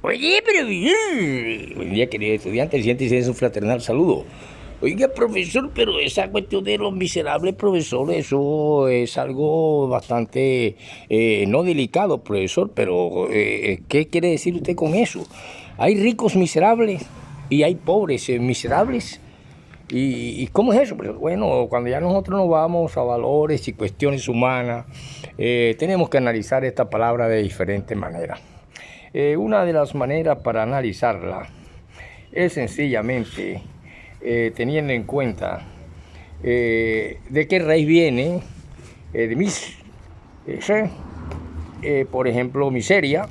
Oye, pero buen día, querido estudiante, siéntese un fraternal saludo. Oiga, profesor, pero esa cuestión de los miserables, profesor, eso es algo bastante, no delicado, profesor, pero ¿qué quiere decir usted con eso? Hay ricos miserables y hay pobres miserables. ¿Y cómo es eso? Pues bueno, cuando ya nosotros nos vamos a valores y cuestiones humanas, tenemos que analizar esta palabra de diferente manera. Una de las maneras para analizarla es sencillamente teniendo en cuenta de qué raíz viene de mis, por ejemplo, miseria,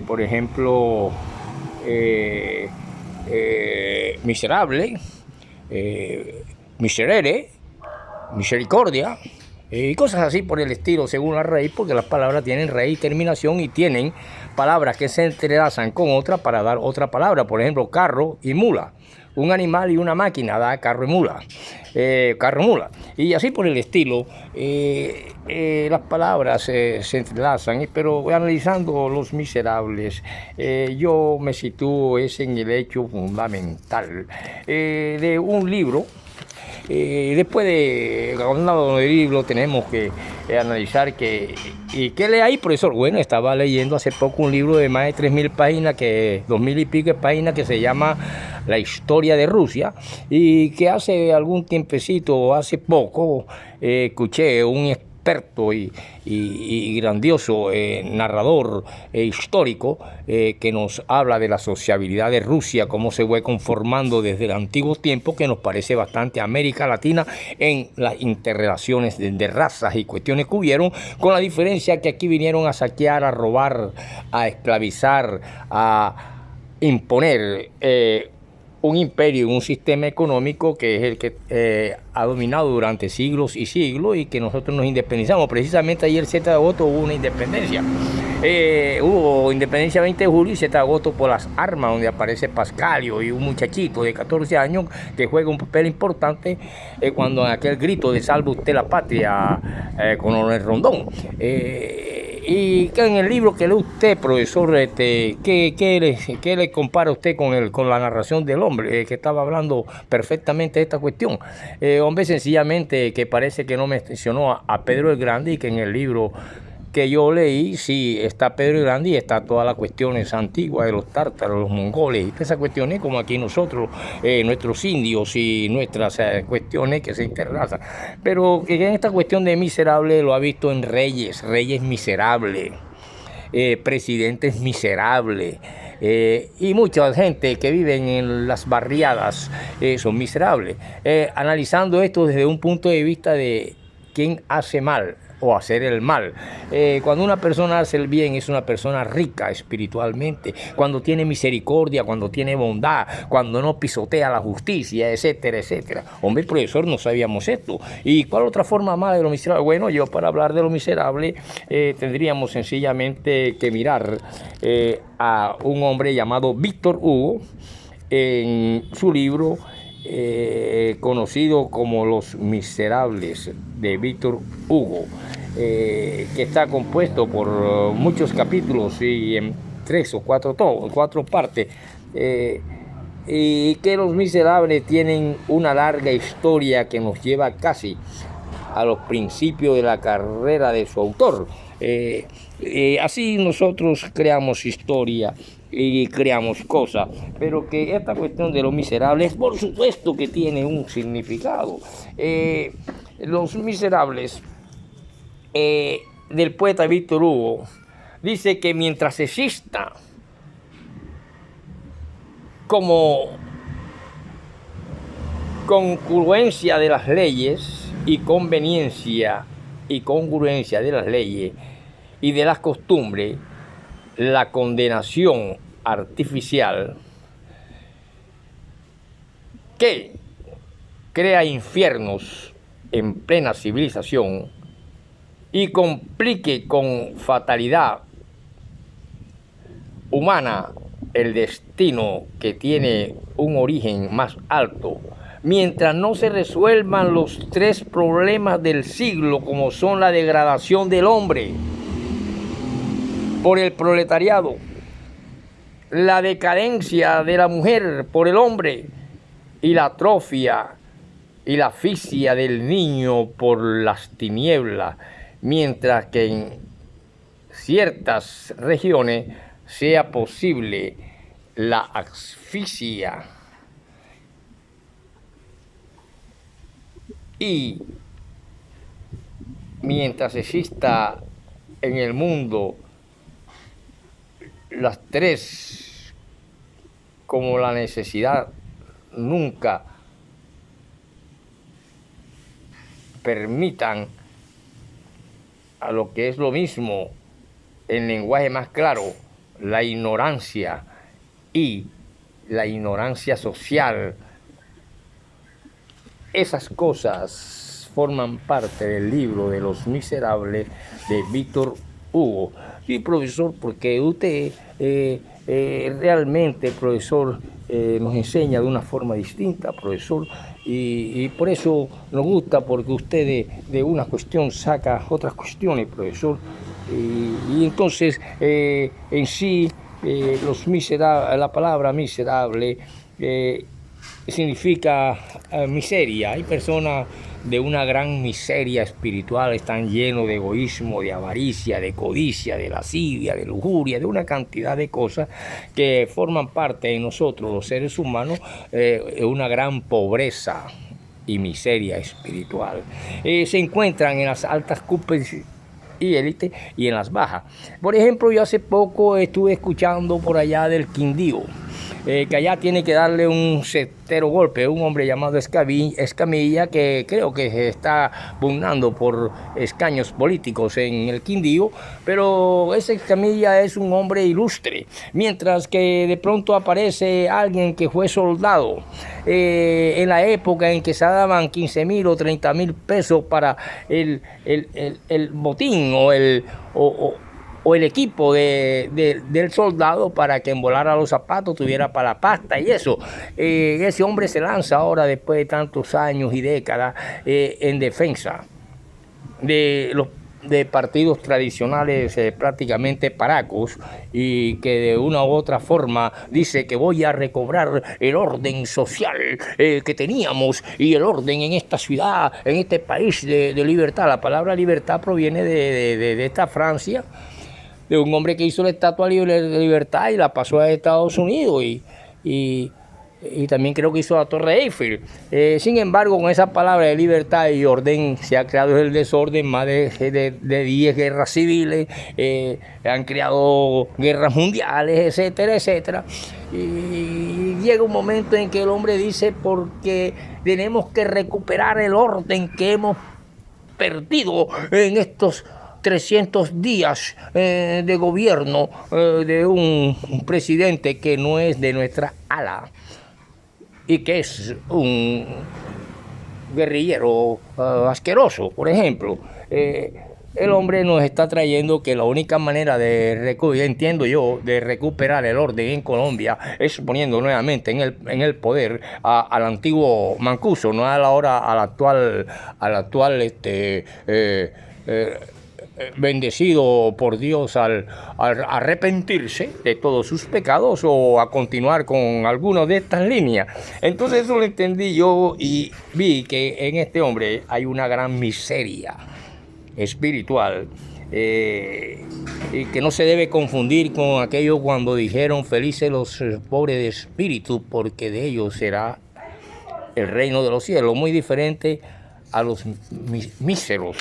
por ejemplo, miserable, miserere, misericordia, y cosas así por el estilo, según la raíz, porque las palabras tienen raíz y terminación y tienen palabras que se entrelazan con otras para dar otra palabra. Por ejemplo, carro y mula. Un animal y una máquina da carro y mula. Carro y mula. Y así por el estilo, las palabras se entrelazan, pero analizando los miserables, yo me sitúo en el hecho fundamental de un libro. Después de hablando del libro tenemos que analizar ¿y qué lee ahí, profesor? Bueno, estaba leyendo hace poco un libro de más de 3.000 páginas, 2.000 y pico de páginas, que se llama La historia de Rusia, y que hace algún tiempecito, hace poco, escuché un experto y grandioso narrador histórico que nos habla de la sociabilidad de Rusia, cómo se fue conformando desde el antiguo tiempo, que nos parece bastante a América Latina en las interrelaciones de razas y cuestiones que hubieron, con la diferencia que aquí vinieron a saquear, a robar, a esclavizar, a imponer un imperio, un sistema económico que es el que ha dominado durante siglos y siglos, y que nosotros nos independizamos. Precisamente ayer, el 7 de agosto, hubo una independencia. Hubo independencia 20 de julio y 7 de agosto por las armas, donde aparece Pascalio y un muchachito de 14 años que juega un papel importante cuando en aquel grito de salve usted la patria con el Rondón. Y que en el libro que lee usted, profesor, ¿qué le compara usted con la narración del hombre que estaba hablando perfectamente de esta cuestión? Hombre, sencillamente que parece que no mencionó a Pedro el Grande, y que en el libro que yo leí, sí, está Pedro el Grande y está todas las cuestiones antiguas de los tártaros, los mongoles, y todas esas cuestiones como aquí nosotros, nuestros indios y nuestras cuestiones que se interlazan. Pero que en esta cuestión de miserable lo ha visto en reyes miserables, presidentes miserables, y mucha gente que vive en las barriadas son miserables. Analizando esto desde un punto de vista de quién hace mal o hacer el mal. Cuando una persona hace el bien, es una persona rica espiritualmente, cuando tiene misericordia, cuando tiene bondad, cuando no pisotea la justicia, etcétera, etcétera. Hombre, profesor, no sabíamos esto. ¿Y cuál otra forma más de lo miserable? Bueno, yo para hablar de lo miserable tendríamos sencillamente que mirar a un hombre llamado Víctor Hugo en su libro conocido como Los Miserables de Víctor Hugo, que está compuesto por muchos capítulos y en 3 o 4 partes, y que Los Miserables tienen una larga historia que nos lleva casi a los principios de la carrera de su autor. Así nosotros creamos historia y creamos cosas, pero que esta cuestión de los miserables, por supuesto que tiene un significado. Los Miserables del poeta Víctor Hugo dice que mientras exista como congruencia de las leyes y conveniencia y congruencia de las leyes y de las costumbres, la condenación artificial que crea infiernos en plena civilización y complique con fatalidad humana el destino que tiene un origen más alto, mientras no se resuelvan los 3 problemas del siglo, como son la degradación del hombre por el proletariado, la decadencia de la mujer por el hombre y la atrofia y la asfixia del niño por las tinieblas, mientras que en ciertas regiones sea posible la asfixia y mientras exista en el mundo las tres, como la necesidad nunca permitan a lo que es lo mismo en lenguaje más claro, la ignorancia y la ignorancia social. Esas cosas forman parte del libro de Los Miserables de Víctor Hugo. Sí, profesor, porque usted realmente, profesor, nos enseña de una forma distinta, profesor, y por eso nos gusta, porque usted de una cuestión saca otras cuestiones, profesor, y entonces en sí los miserables, la palabra miserable significa miseria. Hay personas de una gran miseria espiritual, están llenos de egoísmo, de avaricia, de codicia, de lascivia, de lujuria, de una cantidad de cosas que forman parte de nosotros, los seres humanos, una gran pobreza y miseria espiritual. Se encuentran en las altas cumbres y élite y en las bajas. Por ejemplo, yo hace poco estuve escuchando por allá del Quindío, que allá tiene que darle un certero golpe un hombre llamado Escamilla, que creo que se está pugnando por escaños políticos en el Quindío, pero ese Escamilla es un hombre ilustre, mientras que de pronto aparece alguien que fue soldado en la época en que se daban 15,000 o 30,000 pesos para el botín o el equipo del soldado para que embolara los zapatos, tuviera para la pasta y eso. Ese hombre se lanza ahora, después de tantos años y décadas, en defensa de partidos tradicionales prácticamente paracos, y que de una u otra forma dice que voy a recobrar el orden social que teníamos y el orden en esta ciudad, en este país de libertad. La palabra libertad proviene de esta Francia, de un hombre que hizo la Estatua de Libertad y la pasó a Estados Unidos y también creo que hizo la Torre Eiffel. Sin embargo, con esa palabra de libertad y orden se ha creado el desorden, más de 10 guerras civiles, han creado guerras mundiales, etcétera, etcétera. Y llega un momento en que el hombre dice, porque tenemos que recuperar el orden que hemos perdido en estos 300 días de gobierno de un presidente que no es de nuestra ala y que es un guerrillero asqueroso, por ejemplo. El hombre nos está trayendo que la única manera entiendo yo, de recuperar el orden en Colombia es poniendo nuevamente en el poder al antiguo Mancuso, no al actual bendecido por Dios al arrepentirse de todos sus pecados o a continuar con alguna de estas líneas. Entonces eso lo entendí yo y vi que en este hombre hay una gran miseria espiritual, y que no se debe confundir con aquello cuando dijeron felices los pobres de espíritu, porque de ellos será el reino de los cielos. Muy diferente a los míseros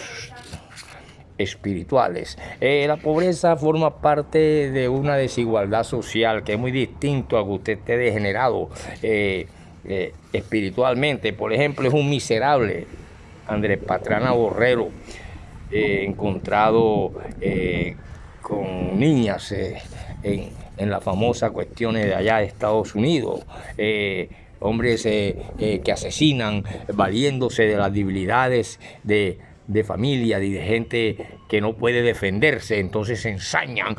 espirituales. La pobreza forma parte de una desigualdad social que es muy distinto a que usted esté degenerado espiritualmente. Por ejemplo, es un miserable Andrés Pastrana Borrero, encontrado con niñas en las famosas cuestiones de allá de Estados Unidos. Hombres que asesinan valiéndose de las debilidades de de familia y de gente que no puede defenderse, entonces se ensañan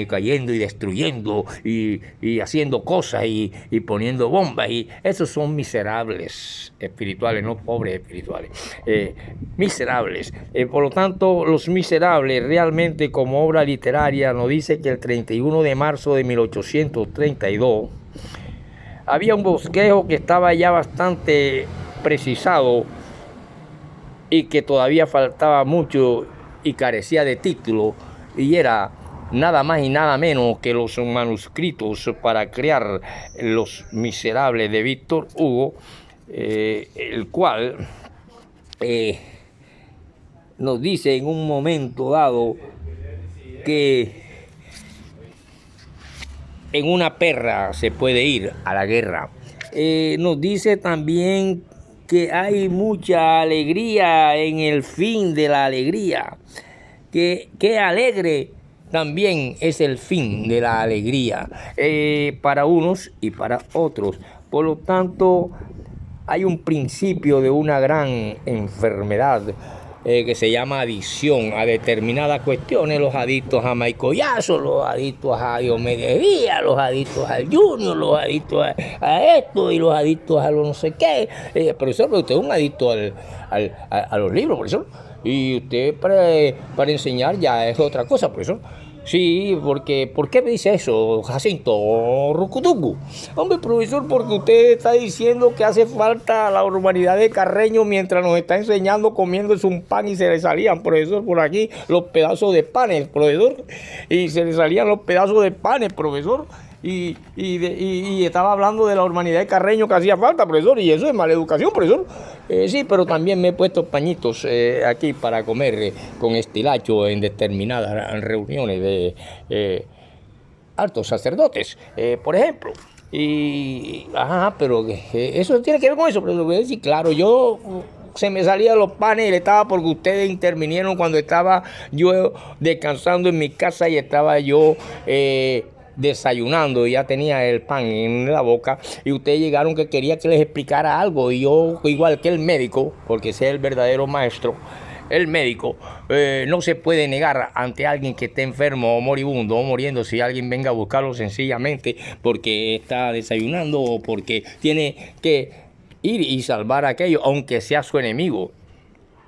cayendo y destruyendo y haciendo cosas y poniendo bombas, y esos son miserables espirituales, no pobres espirituales, miserables. Por lo tanto, Los Miserables realmente, como obra literaria, nos dice que el 31 de marzo de 1832 había un bosquejo que estaba ya bastante precisado y que todavía faltaba mucho y carecía de título, y era nada más y nada menos que los manuscritos para crear Los Miserables de Víctor Hugo, el cual nos dice en un momento dado que en una perra se puede ir a la guerra. Nos dice también que hay mucha alegría en el fin de la alegría, que alegre también es el fin de la alegría, para unos y para otros. Por lo tanto, hay un principio de una gran enfermedad que se llama adicción a determinadas cuestiones, los adictos a Michael Jackson, los adictos a Diomedes Díaz, los adictos al Junior, los adictos a esto y los adictos a lo no sé qué. Profesor, pero usted es un adicto a los libros, profesor, y usted para enseñar ya es otra cosa, profesor. Sí, porque ¿por qué me dice eso, Jacinto Rucutucu? Hombre, profesor, porque usted está diciendo que hace falta la urbanidad de Carreño mientras nos está enseñando comiéndose un pan y se le salían, profesor, por aquí los pedazos de panes, profesor, y se le salían los pedazos de panes, profesor. Y estaba hablando de la urbanidad de Carreño que hacía falta, profesor, y eso es mala educación, profesor. Sí, pero también me he puesto pañitos aquí para comer con estilacho en determinadas reuniones de altos sacerdotes, por ejemplo. Pero eso tiene que ver con eso, profesor. Sí, claro, se me salían los panes y le estaba porque ustedes intervinieron cuando estaba yo descansando en mi casa y estaba yo desayunando y ya tenía el pan en la boca, y ustedes llegaron que quería que les explicara algo, y yo, igual que el médico, porque ese es el verdadero maestro, el médico no se puede negar ante alguien que esté enfermo o moribundo o muriendo si alguien venga a buscarlo sencillamente porque está desayunando o porque tiene que ir y salvar a aquello, aunque sea su enemigo.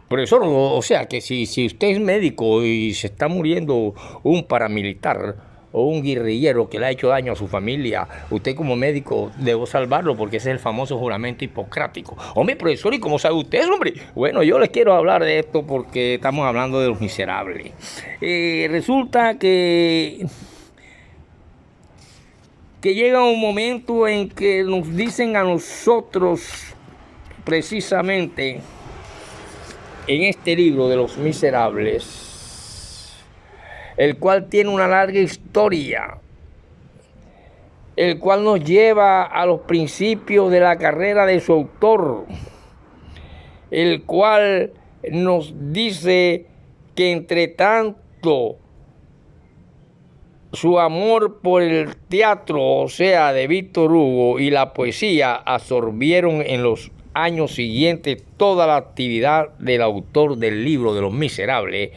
Profesor, o sea que si usted es médico y se está muriendo un paramilitar o un guerrillero que le ha hecho daño a su familia, usted como médico debo salvarlo porque ese es el famoso juramento hipocrático. Hombre, profesor, ¿y cómo sabe usted eso, hombre? Bueno, yo les quiero hablar de esto porque estamos hablando de Los Miserables. Resulta que llega un momento en que nos dicen a nosotros, precisamente en este libro de Los Miserables, el cual tiene una larga historia, el cual nos lleva a los principios de la carrera de su autor, el cual nos dice que entre tanto su amor por el teatro, o sea, de Víctor Hugo, y la poesía absorbieron en los años siguientes toda la actividad del autor del libro de Los Miserables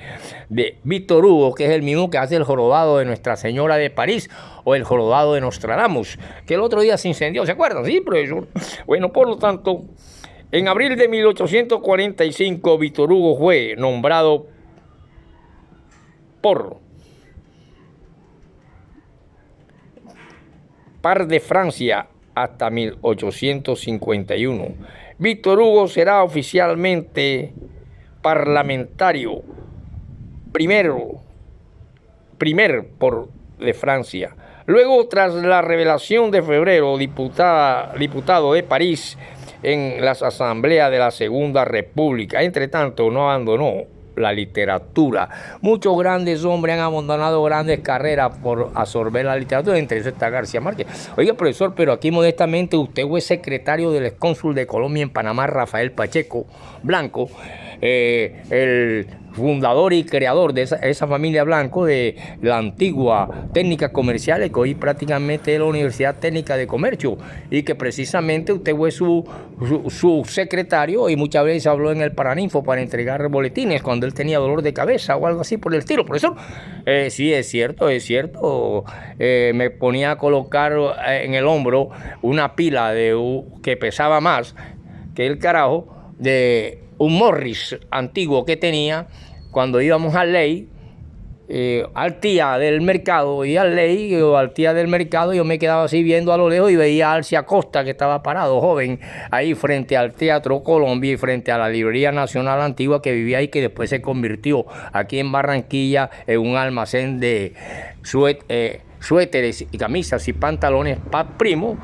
de Víctor Hugo, que es el mismo que hace el jorobado de Nuestra Señora de París o el jorobado de Nostradamus, que el otro día se incendió, ¿se acuerdan? Sí, profesor. Bueno, por lo tanto, en abril de 1845 Víctor Hugo fue nombrado por par de Francia hasta 1851. Víctor Hugo será oficialmente parlamentario primer por de Francia. Luego, tras la revelación de febrero, diputado de París en las asambleas de la Segunda República. Entre tanto, no abandonó la literatura. Muchos grandes hombres han abandonado grandes carreras por absorber la literatura, entre ellos está García Márquez. Oiga, profesor, pero aquí modestamente usted fue secretario del excónsul de Colombia en Panamá, Rafael Pacheco Blanco, el fundador y creador de esa familia Blanco, de la antigua Técnicas Comerciales, que hoy prácticamente es la Universidad Técnica de Comercio, y que precisamente usted fue su secretario y muchas veces habló en el Paraninfo para entregar boletines cuando él tenía dolor de cabeza o algo así por el estilo. Profesor, sí, es cierto, es cierto. Me ponía a colocar en el hombro una pila que pesaba más que el carajo, de un Morris antiguo que tenía cuando íbamos al Ley, al tía del mercado, y al Ley o al tía del mercado. Yo me quedaba así viendo a lo lejos y veía a Alcia Costa, que estaba parado, joven, ahí frente al Teatro Colombia y frente a la Librería Nacional Antigua, que vivía ahí, que después se convirtió aquí en Barranquilla en un almacén de suéteres y camisas y pantalones para primo,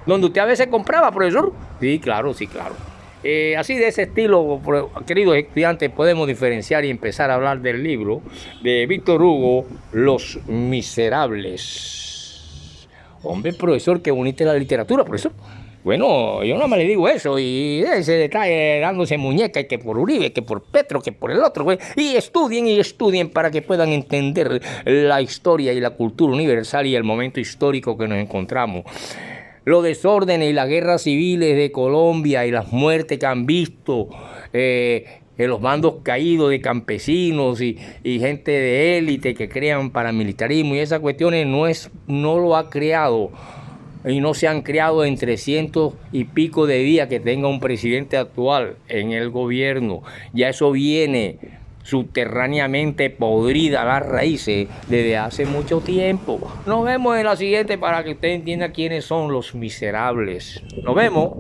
donde usted a veces compraba, profesor. Sí, claro, sí, claro. Así de ese estilo, queridos estudiantes, podemos diferenciar y empezar a hablar del libro de Víctor Hugo, Los Miserables. Hombre, profesor, qué bonita es la literatura, profesor. Bueno, yo no me le digo eso, y se está dándose muñeca, y que por Uribe, que por Petro, que por el otro, y estudien para que puedan entender la historia y la cultura universal y el momento histórico que nos encontramos. Los desórdenes y las guerras civiles de Colombia y las muertes que han visto, en los bandos caídos de campesinos y gente de élite que crean paramilitarismo y esas cuestiones, no lo ha creado y no se han creado en 300 y pico de días que tenga un presidente actual en el gobierno. Ya eso viene subterráneamente podrida las raíces desde hace mucho tiempo. Nos vemos en la siguiente para que usted entienda quiénes son los miserables. Nos vemos.